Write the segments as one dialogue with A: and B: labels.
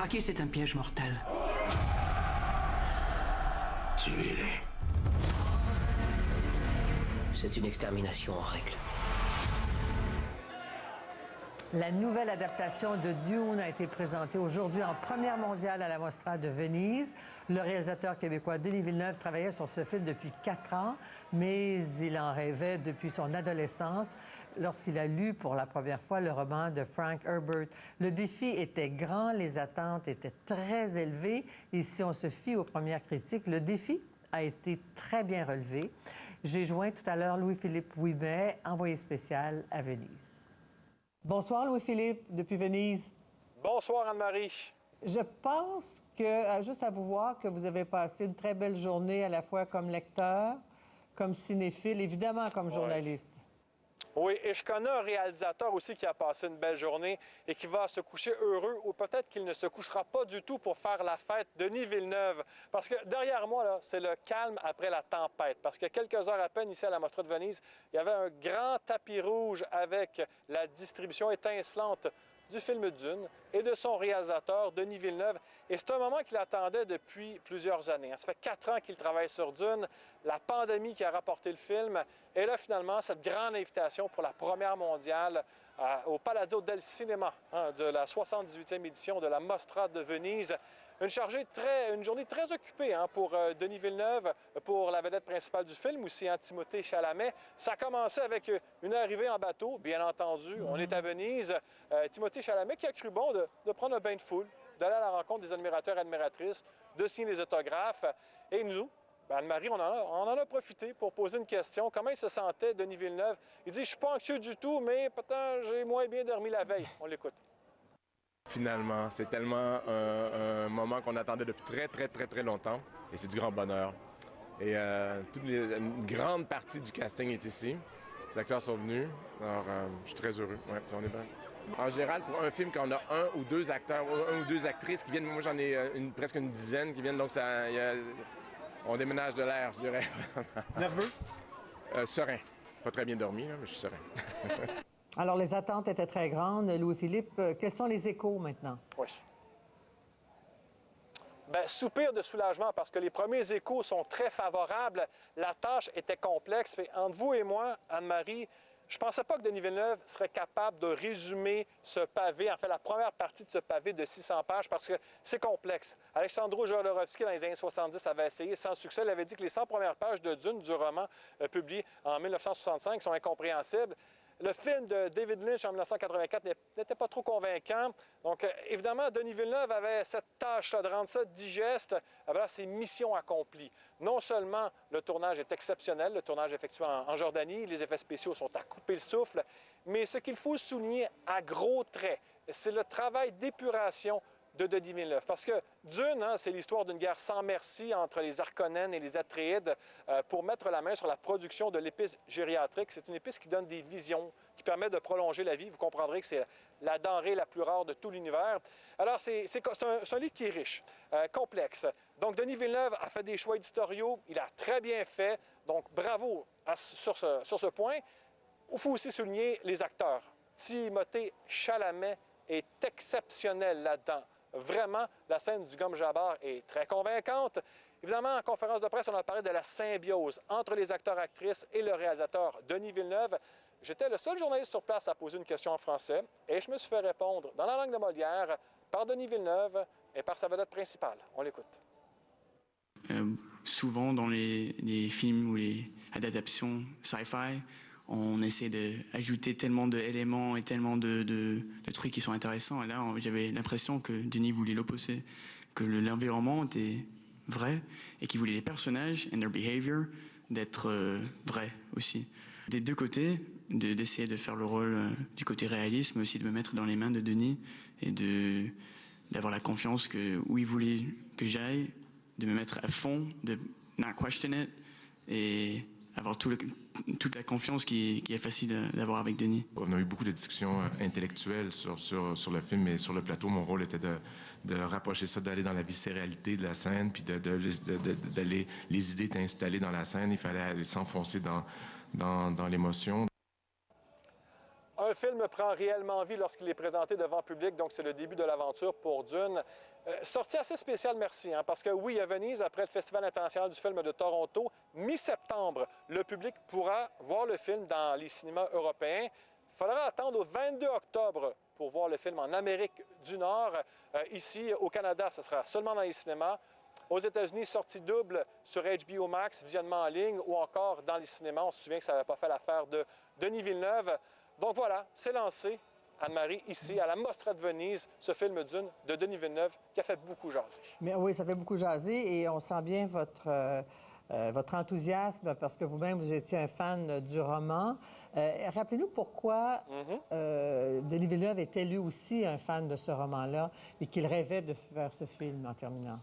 A: Craquer, c'est un piège mortel.
B: Tuez-les.
C: C'est une extermination en règle.
D: La nouvelle adaptation de Dune a été présentée aujourd'hui en première mondiale à la Mostra de Venise. Le réalisateur québécois Denis Villeneuve travaillait sur ce film depuis 4 ans, mais il en rêvait depuis son adolescence lorsqu'il a lu pour la première fois le roman de Frank Herbert. Le défi était grand, les attentes étaient très élevées et si on se fie aux premières critiques, le défi a été très bien relevé. J'ai joint tout à l'heure Louis-Philippe Ouimet, envoyé spécial à Venise. Bonsoir, Louis-Philippe, depuis Venise.
E: Bonsoir, Anne-Marie.
D: Je pense que, juste à vous voir, que vous avez passé une très belle journée à la fois comme lecteur, comme cinéphile, évidemment comme journaliste.
E: Oui, et je connais un réalisateur aussi qui a passé une belle journée et qui va se coucher heureux, ou peut-être qu'il ne se couchera pas du tout pour faire la fête, Denis Villeneuve. Parce que derrière moi, là, c'est le calme après la tempête. Parce que quelques heures à peine, ici à la Mostra de Venise, il y avait un grand tapis rouge avec la distribution étincelante du film Dune et de son réalisateur, Denis Villeneuve. Et c'est un moment qu'il attendait depuis plusieurs années. Ça fait 4 ans qu'il travaille sur Dune, la pandémie qui a rapporté le film, et là, finalement, cette grande invitation pour la première mondiale au Palazzo del Cinema, de la 78e édition de la Mostra de Venise. Une journée très occupée pour Denis Villeneuve, pour la vedette principale du film, aussi Timothée Chalamet. Ça a commencé avec une arrivée en bateau, bien entendu. On est à Venise. Timothée Chalamet qui a cru bon de prendre un bain de foule, d'aller à la rencontre des admirateurs et admiratrices, de signer les autographes. Et nous, Anne-Marie, on en a profité pour poser une question. Comment il se sentait, Denis Villeneuve? Il dit, je ne suis pas anxieux du tout, mais peut-être j'ai moins bien dormi la veille. On l'écoute.
F: Finalement, c'est tellement un moment qu'on attendait depuis très longtemps. Et c'est du grand bonheur. Et une grande partie du casting est ici. Les acteurs sont venus. Alors, je suis très heureux. Ouais, on est bien. En général, pour un film, quand on a un ou deux acteurs, un ou deux actrices qui viennent, moi j'en ai presque une dizaine qui viennent, donc on déménage de l'air, je dirais.
E: Nerveux?
F: Serein. Pas très bien dormi, là, mais je suis serein.
D: Alors, les attentes étaient très grandes. Louis-Philippe, quels sont les échos maintenant?
E: Oui. Bien, soupir de soulagement parce que les premiers échos sont très favorables. La tâche était complexe. Et entre vous et moi, Anne-Marie, je ne pensais pas que Denis Villeneuve serait capable de résumer ce pavé, en fait, la première partie de ce pavé de 600 pages, parce que c'est complexe. Alexandro Jodorowsky, dans les années 70, avait essayé sans succès. Il avait dit que les 100 premières pages de Dune, du roman publié en 1965, sont incompréhensibles. Le film de David Lynch en 1984 n'était pas trop convaincant. Donc, évidemment, Denis Villeneuve avait cette tâche-là de rendre ça digeste. Alors, c'est mission accomplie. Non seulement le tournage est exceptionnel, le tournage effectué en Jordanie, les effets spéciaux sont à couper le souffle, mais ce qu'il faut souligner à gros traits, c'est le travail d'épuration de Denis Villeneuve. Parce que Dune, c'est l'histoire d'une guerre sans merci entre les Harkonnen et les Atréides pour mettre la main sur la production de l'épice gériatrique. C'est une épice qui donne des visions, qui permet de prolonger la vie. Vous comprendrez que c'est la denrée la plus rare de tout l'univers. Alors, c'est un livre qui est riche, complexe. Donc, Denis Villeneuve a fait des choix éditoriaux. Il a très bien fait. Donc, bravo sur ce point. Il faut aussi souligner les acteurs. Timothée Chalamet est exceptionnel là-dedans. Vraiment, la scène du Gomme Jabbar est très convaincante. Évidemment, en conférence de presse, on a parlé de la symbiose entre les acteurs-actrices et le réalisateur Denis Villeneuve. J'étais le seul journaliste sur place à poser une question en français et je me suis fait répondre dans la langue de Molière par Denis Villeneuve et par sa vedette principale. On l'écoute.
G: Souvent, dans les films ou les adaptations sci-fi, on essaie d'ajouter tellement d'éléments et tellement de trucs qui sont intéressants. Et là, j'avais l'impression que Denis voulait l'opposé, que l'environnement était vrai et qu'il voulait les personnages and their behavior d'être vrais aussi. Des deux côtés, d'essayer de faire le rôle du côté réaliste, mais aussi de me mettre dans les mains de Denis et d'avoir la confiance où il voulait que j'aille, de me mettre à fond, de not question it et avoir toute la confiance qui est facile d'avoir avec Denis.
F: On a eu beaucoup de discussions intellectuelles sur le film, mais sur le plateau, mon rôle était de rapprocher ça, d'aller dans la viscéralité de la scène, puis d'aller les idées t'installer dans la scène. Il fallait aller s'enfoncer dans l'émotion.
E: Un film prend réellement vie lorsqu'il est présenté devant le public, donc c'est le début de l'aventure pour Dune. Sortie assez spéciale, merci, hein, parce que oui, à Venise, après le Festival international du film de Toronto, mi-septembre, le public pourra voir le film dans les cinémas européens. Il faudra attendre au 22 octobre pour voir le film en Amérique du Nord. Ici, au Canada, ce sera seulement dans les cinémas. Aux États-Unis, sortie double sur HBO Max, visionnement en ligne ou encore dans les cinémas. On se souvient que ça n'avait pas fait l'affaire de Denis Villeneuve. Donc voilà, c'est lancé, Anne-Marie, ici, à la Mostra de Venise, ce film Dune de Denis Villeneuve qui a fait beaucoup jaser.
D: Mais oui, ça fait beaucoup jaser et on sent bien votre enthousiasme parce que vous-même, vous étiez un fan du roman. Rappelez-nous pourquoi Denis Villeneuve était lui aussi un fan de ce roman-là et qu'il rêvait de faire ce film en terminant.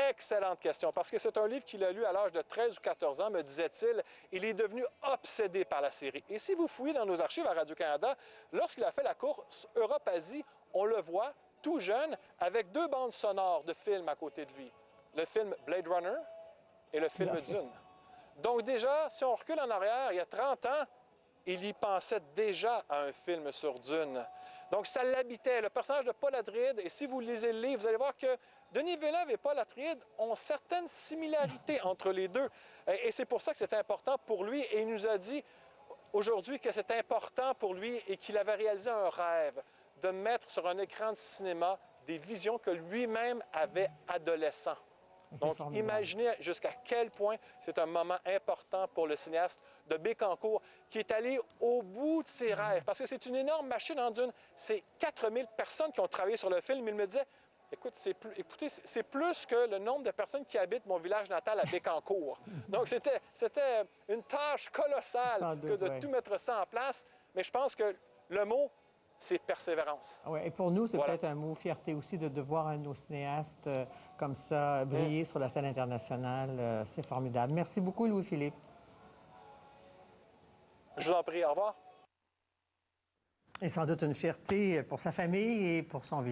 E: Excellente question, parce que c'est un livre qu'il a lu à l'âge de 13 ou 14 ans, me disait-il. Il est devenu obsédé par la série. Et si vous fouillez dans nos archives à Radio-Canada, lorsqu'il a fait la course Europe-Asie, on le voit tout jeune avec 2 bandes sonores de films à côté de lui. Le film Blade Runner et le film Dune. Donc déjà, si on recule en arrière, il y a 30 ans, il y pensait déjà à un film sur Dune. Donc ça l'habitait, le personnage de Paul Atreides. Et si vous lisez le livre, vous allez voir que Denis Villeneuve et Paul Atreides ont certaines similarités entre les deux. Et c'est pour ça que c'est important pour lui. Et il nous a dit aujourd'hui que c'est important pour lui et qu'il avait réalisé un rêve de mettre sur un écran de cinéma des visions que lui-même avait adolescent. Donc, imaginez jusqu'à quel point c'est un moment important pour le cinéaste de Bécancour qui est allé au bout de ses rêves. Parce que c'est une énorme machine en Dune. C'est 4000 personnes qui ont travaillé sur le film. Il me disait, écoutez, c'est plus que le nombre de personnes qui habitent mon village natal à Bécancour. Donc, c'était une tâche colossale que de tout mettre ça en place. Mais je pense que le mot, c'est persévérance.
D: Oui, et pour nous, c'est peut-être un mot fierté aussi de voir un de nos cinéastes comme ça briller sur la scène internationale. C'est formidable. Merci beaucoup, Louis-Philippe.
E: Je vous en prie. Au revoir.
D: Et sans doute une fierté pour sa famille et pour son village.